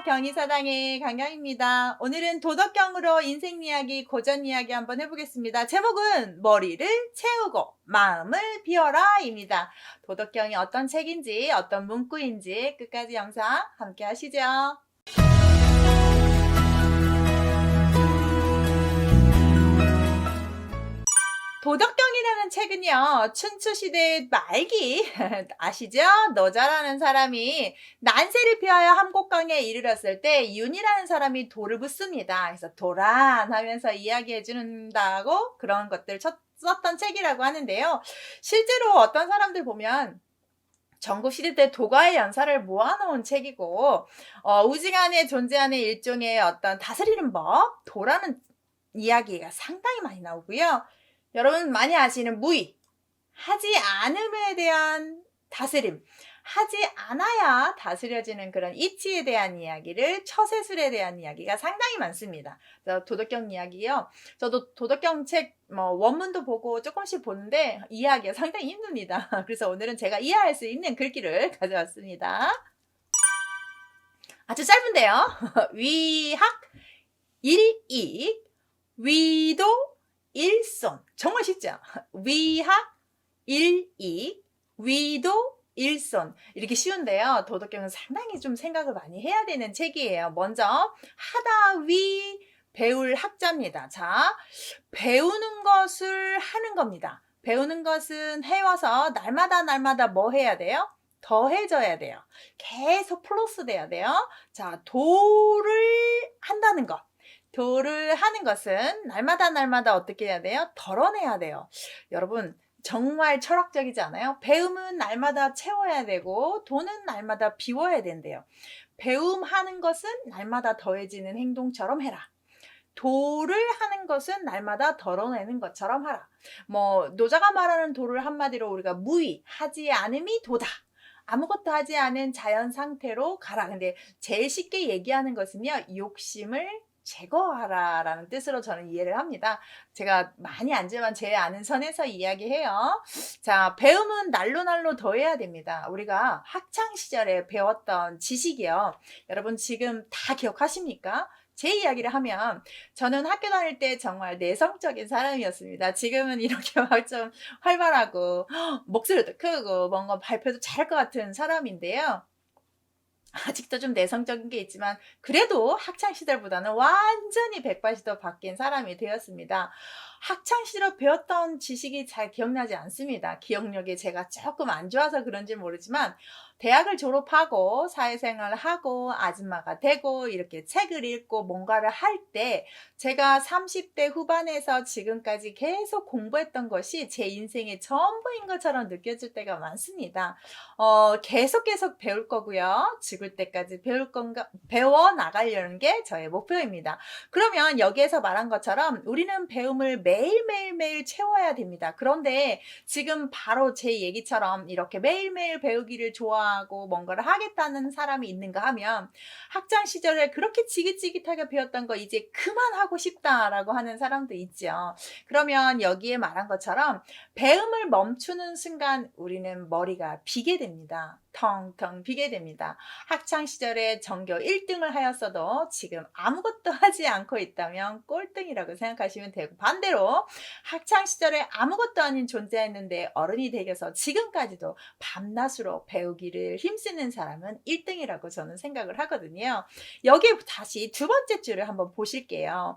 경희사당의 강경입니다. 오늘은 도덕경으로 인생 이야기, 고전 이야기 한번 해보겠습니다. 제목은 머리를 채우고 마음을 비워라입니다. 도덕경이 어떤 책인지, 어떤 문구인지 끝까지 영상 함께 하시죠. 도덕경이라는 책은요, 춘추시대 말기, 아시죠? 노자라는 사람이 난세를 피하여 함곡강에 이르렀을 때 윤이라는 사람이 돌을 붓습니다. 그래서 도란 하면서 이야기해 준다고 그런 것들 썼던 책이라고 하는데요. 실제로 어떤 사람들 보면 전국시대 때 도가의 연사를 모아놓은 책이고, 우지간에 존재하는 일종의 어떤 다스리는 법, 도라는 이야기가 상당히 많이 나오고요. 여러분 많이 아시는 무의, 하지 않음에 대한 다스림, 하지 않아야 다스려지는 그런 이치에 대한 이야기를, 처세술에 대한 이야기가 상당히 많습니다. 도덕경 이야기요. 저도 도덕경 책 원문도 보고 조금씩 보는데 이해하기가 상당히 힘듭니다. 그래서 오늘은 제가 이해할 수 있는 글귀를 가져왔습니다. 아주 짧은데요. 위학, 일익, 위도, 일손. 정말 쉽죠? 위학, 일익, 위도, 일손. 이렇게 쉬운데요. 도덕경은 상당히 좀 생각을 많이 해야 되는 책이에요. 먼저 하다, 위, 배울 학자입니다. 자, 배우는 것을 하는 겁니다. 배우는 것은 해와서 날마다 뭐 해야 돼요? 더해져야 돼요. 계속 플러스 돼야 돼요. 자, 도를 한다는 것. 도를 하는 것은 날마다 어떻게 해야 돼요? 덜어내야 돼요. 여러분 정말 철학적이지 않아요? 배움은 날마다 채워야 되고 도는 날마다 비워야 된대요. 배움하는 것은 날마다 더해지는 행동처럼 해라. 도를 하는 것은 날마다 덜어내는 것처럼 하라. 노자가 말하는 도를 한마디로 우리가 무의, 하지 않음이 도다. 아무것도 하지 않은 자연 상태로 가라. 근데 제일 쉽게 얘기하는 것은요, 욕심을 제거하라 라는 뜻으로 저는 이해를 합니다. 제가 많이 알지만 제 아는 선에서 이야기해요. 자, 배움은 날로 더해야 됩니다. 우리가 학창시절에 배웠던 지식이요. 여러분 지금 다 기억하십니까? 제 이야기를 하면 저는 학교 다닐 때 정말 내성적인 사람이었습니다. 지금은 이렇게 막 좀 활발하고 목소리도 크고 뭔가 발표도 잘할 것 같은 사람인데요. 아직도 좀 내성적인 게 있지만 그래도 학창시절보다는 완전히 180도 바뀐 사람이 되었습니다. 학창시절 배웠던 지식이 잘 기억나지 않습니다. 기억력이 제가 조금 안 좋아서 그런지 모르지만 대학을 졸업하고 사회생활을 하고 아줌마가 되고 이렇게 책을 읽고 뭔가를 할 때 제가 30대 후반에서 지금까지 계속 공부했던 것이 제 인생의 전부인 것처럼 느껴질 때가 많습니다. 계속 배울 거고요. 죽을 때까지 배워 나가려는 게 저의 목표입니다. 그러면 여기에서 말한 것처럼 우리는 배움을 매일매일 채워야 됩니다. 그런데 지금 바로 제 얘기처럼 이렇게 매일매일 배우기를 좋아하고 뭔가를 하겠다는 사람이 있는가 하면 학창 시절에 그렇게 지긋지긋하게 배웠던 거 이제 그만하고 싶다라고 하는 사람도 있죠. 그러면 여기에 말한 것처럼 배움을 멈추는 순간 우리는 머리가 비게 됩니다. 텅텅 비게 됩니다. 학창 시절에 전교 1등을 하였어도 지금 아무것도 하지 않고 있다면 꼴등이라고 생각하시면 되고, 반대로 학창 시절에 아무것도 아닌 존재였는데 어른이 되어서 지금까지도 밤낮으로 배우기를 힘쓰는 사람은 1등이라고 저는 생각을 하거든요. 여기에 다시 두 번째 줄을 한번 보실게요.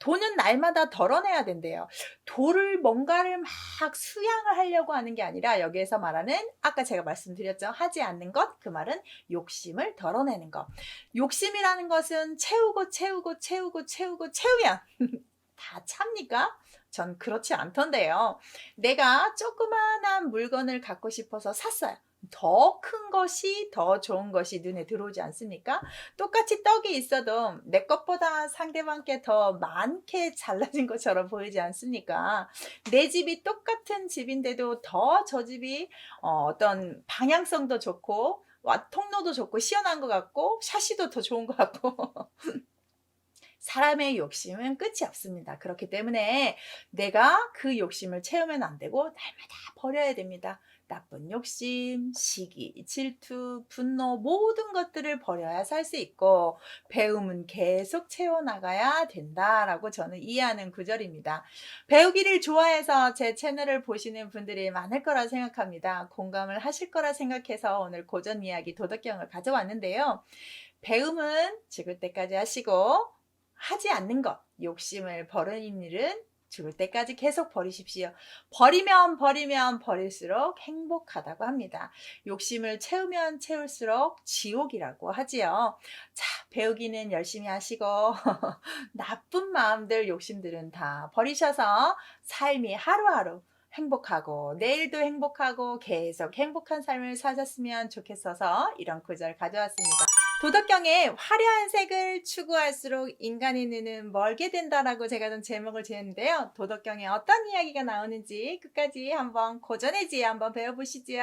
도는 날마다 덜어내야 된대요. 도를 뭔가를 막 수양을 하려고 하는 게 아니라 여기에서 말하는 아까 제가 말씀드렸죠. 하지 않는 것, 그 말은 욕심을 덜어내는 것. 욕심이라는 것은 채우면 다 찹니까? 전 그렇지 않던데요. 내가 조그마한 물건을 갖고 싶어서 샀어요. 더 큰 것이, 더 좋은 것이 눈에 들어오지 않습니까? 똑같이 떡이 있어도 내 것보다 상대방께 더 많게 잘라진 것처럼 보이지 않습니까? 내 집이 똑같은 집인데도 더 저 집이 어떤 방향성도 좋고 통로도 좋고 시원한 것 같고 샤시도 더 좋은 것 같고 사람의 욕심은 끝이 없습니다. 그렇기 때문에 내가 그 욕심을 채우면 안 되고 날마다 버려야 됩니다. 나쁜 욕심, 시기, 질투, 분노 모든 것들을 버려야 살 수 있고 배움은 계속 채워나가야 된다라고 저는 이해하는 구절입니다. 배우기를 좋아해서 제 채널을 보시는 분들이 많을 거라 생각합니다. 공감을 하실 거라 생각해서 오늘 고전 이야기 도덕경을 가져왔는데요. 배움은 죽을 때까지 하시고 하지 않는 것, 욕심을 버리는 일은 죽을 때까지 계속 버리십시오. 버리면 버릴수록 행복하다고 합니다. 욕심을 채우면 채울수록 지옥이라고 하지요. 자, 배우기는 열심히 하시고 나쁜 마음들, 욕심들은 다 버리셔서 삶이 하루하루 행복하고 내일도 행복하고 계속 행복한 삶을 사셨으면 좋겠어서 이런 구절 가져왔습니다. 도덕경에 화려한 색을 추구할수록 인간의 눈은 멀게 된다라고 제가 좀 제목을 지었는데요. 도덕경에 어떤 이야기가 나오는지 끝까지 한번 고전의 지혜 한번 배워보시죠.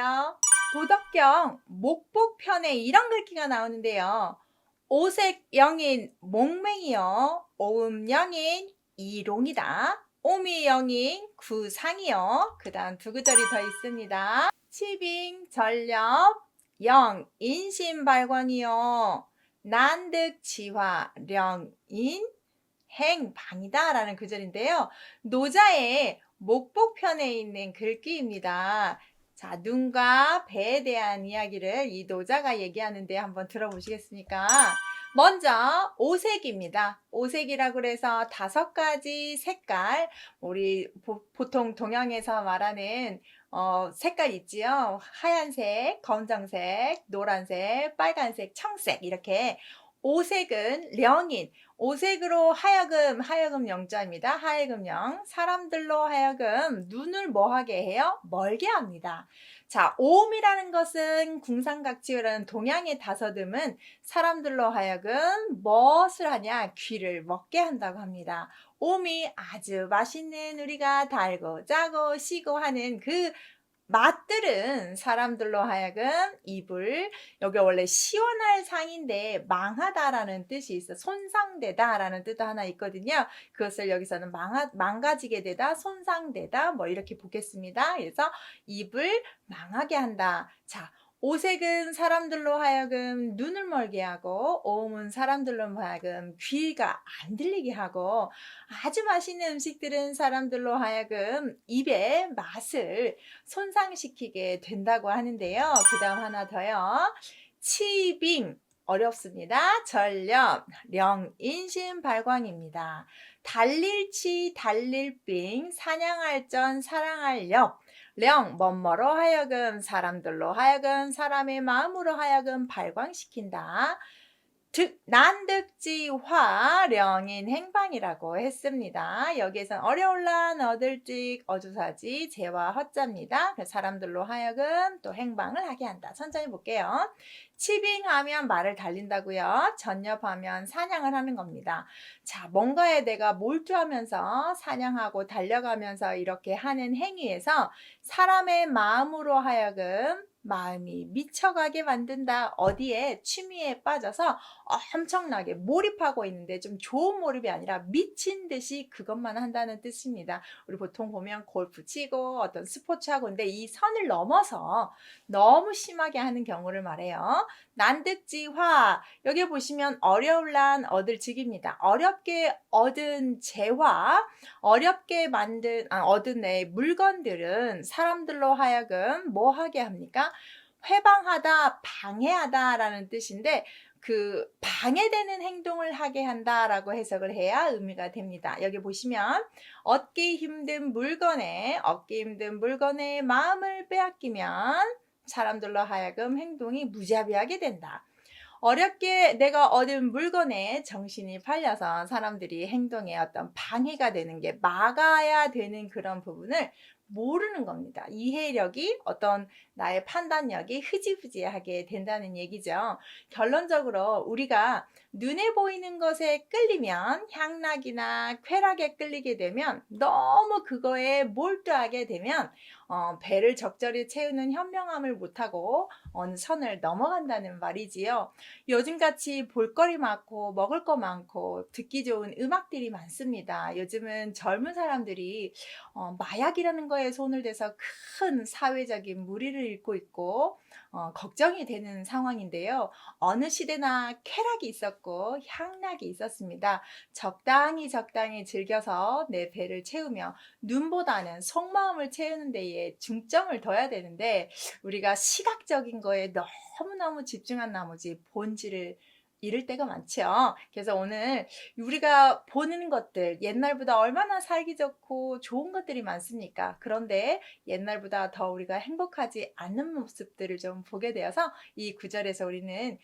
도덕경 목복편에 이런 글귀가 나오는데요. 오색 영인 몽맹이여 오음 영인 이롱이다. 오미 영인 구상이여. 그 다음 두 구절이 더 있습니다. 치빙 전렵 영 인심발광이요 난득지화 령인 행방이다 라는 구절인데요. 노자의 목복편에 있는 글귀입니다. 자, 눈과 배에 대한 이야기를 이 노자가 얘기하는데 한번 들어보시겠습니까? 먼저 오색입니다. 오색이라고 그래서 5가지 색깔, 우리 보통 동양에서 말하는 색깔 있지요. 하얀색, 검정색, 노란색, 빨간색, 청색 이렇게 오색은 령인, 오색으로 하여금 영자입니다. 하여금 영, 사람들로 하여금 눈을 뭐하게 해요? 멀게 합니다. 자, 오음이라는 것은 궁상각지라는 동양의 다서듬은 사람들로 하여금 무엇을 하냐? 귀를 먹게 한다고 합니다. 오음이 아주 맛있는 우리가 달고 짜고 시고 하는 그 맛들은 사람들로 하여금 입을, 여기 원래 시원할 상인데 망하다라는 뜻이 있어. 손상되다라는 뜻도 하나 있거든요. 그것을 여기서는 망가지게 되다, 손상되다 뭐 이렇게 보겠습니다. 그래서 입을 망하게 한다. 자, 오색은 사람들로 하여금 눈을 멀게 하고 오음은 사람들로 하여금 귀가 안 들리게 하고 아주 맛있는 음식들은 사람들로 하여금 입의 맛을 손상시키게 된다고 하는데요. 그 다음 하나 더요. 치빙 어렵습니다. 전렴 령인심발광입니다. 달릴치 달릴빙 사냥할 전 사랑할 렵 령 멋머로 하여금 사람들로 하여금 사람의 마음으로 하여금 발광시킨다. 난득지화 령인 행방이라고 했습니다. 여기에선 어려울란 얻을직 어주사지 재와 허자입니다. 사람들로 하여금 또 행방을 하게 한다. 천천히 볼게요. 치빙하면 말을 달린다고요. 전엽하면 사냥을 하는 겁니다. 자, 뭔가에 내가 몰두하면서 사냥하고 달려가면서 이렇게 하는 행위에서 사람의 마음으로 하여금 마음이 미쳐가게 만든다. 어디에? 취미에 빠져서 엄청나게 몰입하고 있는데 좀 좋은 몰입이 아니라 미친 듯이 그것만 한다는 뜻입니다. 우리 보통 보면 골프 치고 어떤 스포츠 하고 있는데 이 선을 넘어서 너무 심하게 하는 경우를 말해요. 난득지화, 여기 보시면 어려울란 얻을직입니다. 어렵게 얻은 재화, 어렵게 얻은 물건들은 사람들로 하여금 뭐 하게 합니까? 회방하다, 방해하다라는 뜻인데 그 방해되는 행동을 하게 한다라고 해석을 해야 의미가 됩니다. 여기 보시면 얻기 힘든 물건에 마음을 빼앗기면 사람들로 하여금 행동이 무자비하게 된다. 어렵게 내가 얻은 물건에 정신이 팔려서 사람들이 행동에 어떤 방해가 되는 게 막아야 되는 그런 부분을 모르는 겁니다. 이해력이 어떤 나의 판단력이 흐지부지하게 된다는 얘기죠. 결론적으로 우리가 눈에 보이는 것에 끌리면 향락이나 쾌락에 끌리게 되면 너무 그거에 몰두하게 되면 배를 적절히 채우는 현명함을 못하고 어느 선을 넘어간다는 말이지요. 요즘같이 볼거리 많고 먹을 거 많고 듣기 좋은 음악들이 많습니다. 요즘은 젊은 사람들이 마약이라는 거에 손을 대서 큰 사회적인 무리를 일고 있고 걱정이 되는 상황인데요. 어느 시대나 쾌락이 있었고 향락이 있었습니다. 적당히 적당히 즐겨서 내 배를 채우며 눈보다는 속마음을 채우는 데에 중점을 둬야 되는데 우리가 시각적인 거에 너무너무 집중한 나머지 본질을 잃을 때가 많죠. 그래서 오늘 우리가 보는 것들 옛날보다 얼마나 살기 좋고 좋은 것들이 많습니까? 그런데 옛날보다 더 우리가 행복하지 않는 모습들을 좀 보게 되어서 이 구절에서 우리는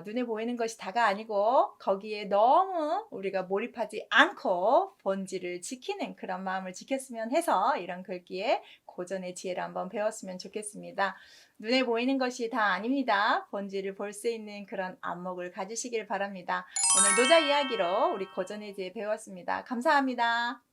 눈에 보이는 것이 다가 아니고 거기에 너무 우리가 몰입하지 않고 본질을 지키는 그런 마음을 지켰으면 해서 이런 글귀에 고전의 지혜를 한번 배웠으면 좋겠습니다. 눈에 보이는 것이 다 아닙니다. 본질을 볼 수 있는 그런 안목을 가지시길 바랍니다. 오늘 노자 이야기로 우리 고전의 지혜 배웠습니다. 감사합니다.